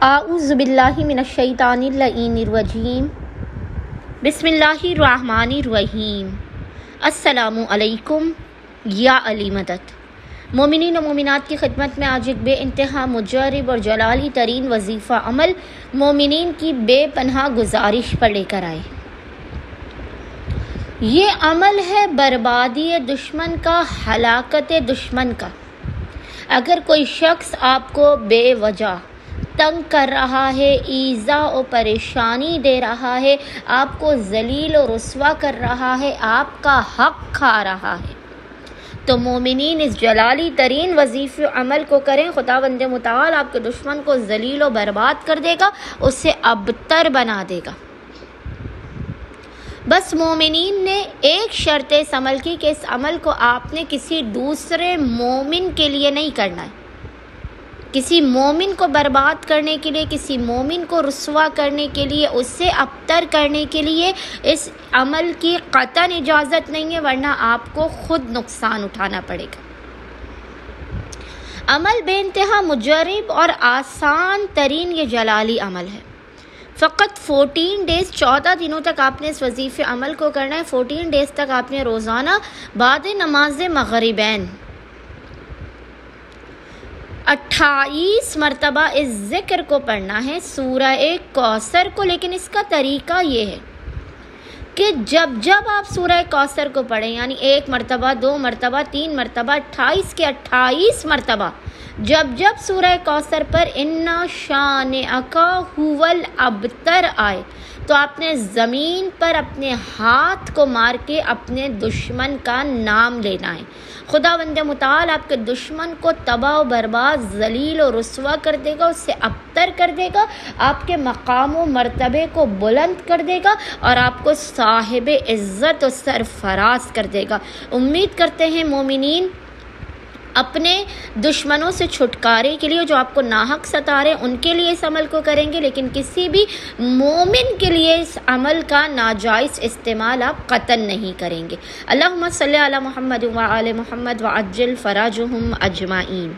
اعوذ باللہ من الشیطان اللعین الرجیم بسم اللہ الرحمن الرحیم۔ السلام علیکم یا علی مدد۔ مومنین و مومنات کی خدمت میں آج ایک بے انتہا مجرب اور جلالی ترین وظیفہ عمل مومنین کی بے پناہ گزارش پر لے کر آئے۔ یہ عمل ہے بربادی دشمن کا، ہلاکت دشمن کا۔ اگر کوئی شخص آپ کو بے وجہ تنگ کر رہا ہے، ایذا و پریشانی دے رہا ہے، آپ کو ذلیل و رسوا کر رہا ہے، آپ کا حق کھا رہا ہے، تو مومنین اس جلالی ترین وظیفہ عمل کو کریں۔ خداوند متعال آپ کے دشمن کو ذلیل و برباد کر دے گا، اسے ابتر بنا دے گا۔ بس مومنین نے ایک شرط اس عمل کی کہ اس عمل کو آپ نے کسی دوسرے مومن کے لیے نہیں کرنا ہے۔ کسی مومن کو برباد کرنے کے لیے، کسی مومن کو رسوا کرنے کے لیے، اسے ابتر کرنے کے لیے اس عمل کی قطعاً اجازت نہیں ہے، ورنہ آپ کو خود نقصان اٹھانا پڑے گا۔ عمل بے انتہا مجرب اور آسان ترین یہ جلالی عمل ہے۔ فقط 14 ڈیز 14 دنوں تک آپ نے اس وظیفے عمل کو کرنا ہے۔ 14 ڈیز تک آپ نے روزانہ بعد نماز مغربین 28 مرتبہ اس ذکر کو پڑھنا ہے، سورہ کوثر کو۔ لیکن اس کا طریقہ یہ ہے کہ جب آپ سورہ کوثر کو پڑھیں، یعنی 1 مرتبہ، 2 مرتبہ، 3 مرتبہ، 28 کے 28 مرتبہ جب سورہ کوثر پر اِنَّا شَانِئَکَ هُوَ الْأَبْتَرُ آئے تو آپ نے زمین پر اپنے ہاتھ کو مار کے اپنے دشمن کا نام لینا ہے۔ خداوند متعال آپ کے دشمن کو تباہ و برباد، ذلیل و رسوا کر دے گا، اس سے ابتر کر دے گا، آپ کے مقام و مرتبے کو بلند کر دے گا اور آپ کو صاحب عزت و سرفراز کر دے گا۔ امید کرتے ہیں مومنین اپنے دشمنوں سے چھٹکارے کے لیے، جو آپ کو ناحق ستا رہے ہیں، ان کے لیے اس عمل کو کریں گے، لیکن کسی بھی مومن کے لیے اس عمل کا ناجائز استعمال آپ قطعاً نہیں کریں گے۔ اللہم صلی علی محمد وعلی محمد وعجل فرجہم اجمعین۔